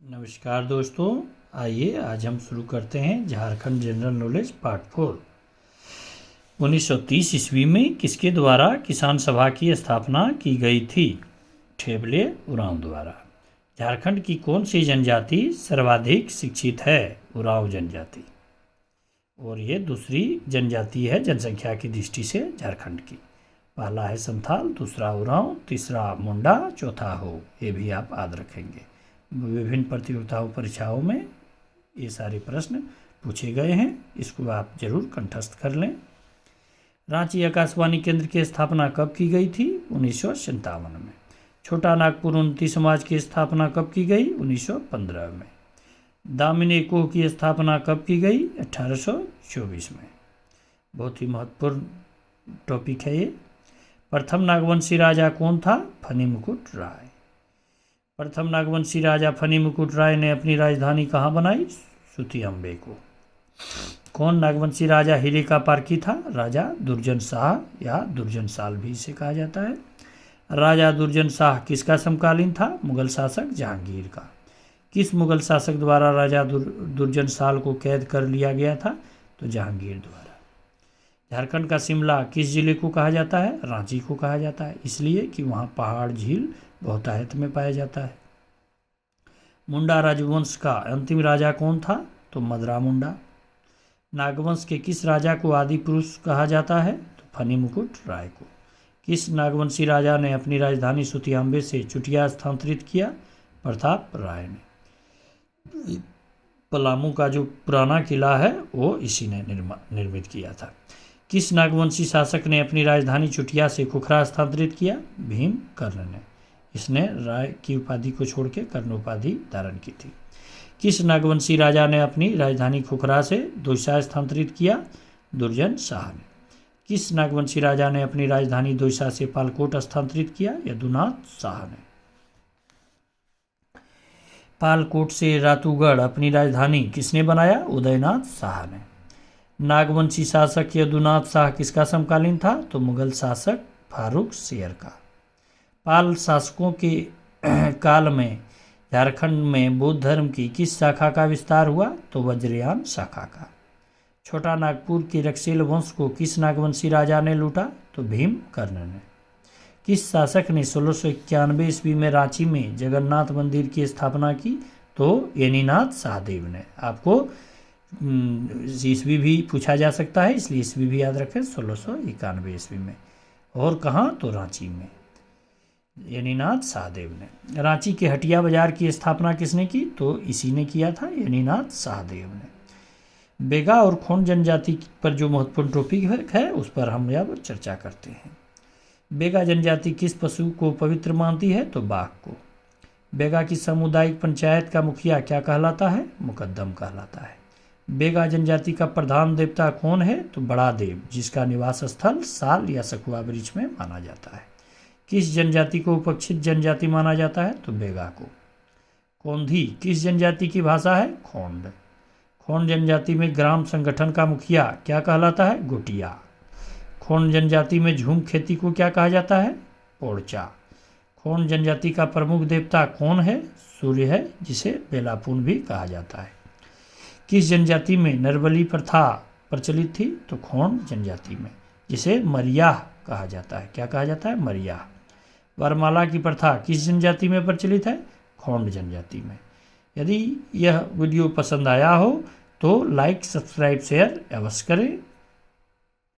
नमस्कार दोस्तों, आइए आज हम शुरू करते हैं झारखंड जनरल नॉलेज पार्ट 4। 1930 ईस्वी में किसके द्वारा किसान सभा की स्थापना की गई थी? ठेबले उरांव द्वारा। झारखंड की कौन सी जनजाति सर्वाधिक शिक्षित है? उरांव जनजाति। और ये दूसरी जनजाति है जनसंख्या की दृष्टि से झारखंड की। पहला है संथाल, दूसरा उरांव, तीसरा मुंडा, चौथा हो। ये भी आप याद रखेंगे। विभिन्न प्रतियोगिताओं परीक्षाओं में ये सारे प्रश्न पूछे गए हैं, इसको आप जरूर कंठस्थ कर लें। रांची आकाशवाणी केंद्र की स्थापना कब की गई थी? 1957 में। छोटा नागपुर उन्नति समाज की स्थापना कब की गई? 1915 में। दामिनी कोह की स्थापना कब की गई? 1824 में। बहुत ही महत्वपूर्ण टॉपिक है ये। प्रथम नागवंशी राजा कौन था? फनी मुकुट राय। प्रथम नागवंशी राजा फनी मुकुट राय ने अपनी राजधानी कहाँ बनाई? सुतिअम्बे को। कौन नागवंशी राजा हीरे का पारखी था? राजा दुर्जन शाह या दुर्जन साल भी इसे कहा जाता है। राजा दुर्जन शाह किसका समकालीन था? मुगल शासक जहांगीर का। किस मुगल शासक द्वारा राजा दुर्जन साल को कैद कर लिया गया था? तो जहांगीर द्वारा। झारखंड का शिमला किस जिले को कहा जाता है? रांची को कहा जाता है, इसलिए कि वहाँ पहाड़ झील बहुतायत में पाया जाता है। मुंडा राजवंश का अंतिम राजा कौन था? तो मदरा मुंडा। नागवंश के किस राजा को आदि पुरुष कहा जाता है? तो फनी मुकुट राय को। किस नागवंशी राजा ने अपनी राजधानी सुतिअम्बे से चुटिया स्थानांतरित किया? प्रताप राय ने। पलामू का जो पुराना किला है वो इसी ने निर्मित किया था। किस नागवंशी शासक ने अपनी राजधानी चुटिया से खुखरा स्थानांतरित किया? भीम कर्ण ने। इसने राय की उपाधि को छोड़ के कर्ण उपाधि धारण की थी। किस नागवंशी राजा ने अपनी राजधानी खुखरा से दोईसा स्थानांतरित किया? दुर्जन शाह ने। किस नागवंशी राजा ने अपनी राजधानी दोईसा से पालकोट स्थानांतरित किया? यदुनाथ शाह ने। पालकोट से रातूगढ़ अपनी राजधानी किसने बनाया? उदयनाथ शाह ने। नागवंशी शासक यदुनाथ शाह किसका समकालीन था? तो मुगल शासक फारूक शेर का। पाल शासकों के काल में झारखंड में बौद्ध धर्म की किस शाखा का विस्तार हुआ? तो वज्रयान शाखा का। छोटा नागपुर के रक्सेल वंश को किस नागवंशी राजा ने लूटा? तो भीम कर्ण ने। किस शासक ने 1691 ईस्वी में रांची में जगन्नाथ मंदिर की स्थापना की? तो येनीनाथ शाहदेव ने। आपको ईस्वी भी पूछा जा सकता है, इसलिए ईस्वी भी याद रखें। 1691 ईस्वी में। और कहाँ? तो रांची में। येनीनाथ शाहदेव ने। रांची के हटिया बाजार की स्थापना किसने की? तो इसी ने किया था, येनीनाथ शाहदेव ने। बेगा और खोंड जनजाति पर जो महत्वपूर्ण टॉपिक है उस पर हम अब चर्चा करते हैं। बेगा जनजाति किस पशु को पवित्र मानती है? तो बाघ को। बेगा की सामुदायिक पंचायत का मुखिया क्या कहलाता है? मुकद्दम कहलाता है। बेगा जनजाति का प्रधान देवता कौन है? तो बड़ा देव, जिसका निवास स्थल साल या सखुआ वृक्ष में माना जाता है। किस जनजाति को उपक्षित जनजाति माना जाता है? तो बेगा को। कोंधी किस जनजाति की भाषा है? खोंड। खोंड जनजाति में ग्राम संगठन का मुखिया क्या कहलाता है? गोटिया। खोंड जनजाति में झूम खेती को क्या कहा जाता है? पोड़चा। खोंड जनजाति का प्रमुख देवता कौन है? सूर्य है, जिसे बेलापुन भी कहा जाता है। किस जनजाति में नरबली प्रथा प्रचलित थी? तो खोंड जनजाति में, जिसे मरियाह कहा जाता है। क्या कहा जाता है? मरियाह। वरमाला की प्रथा किस जनजाति में प्रचलित है? खोंड जनजाति में। यदि यह वीडियो पसंद आया हो तो लाइक, सब्सक्राइब, शेयर अवश्य करें।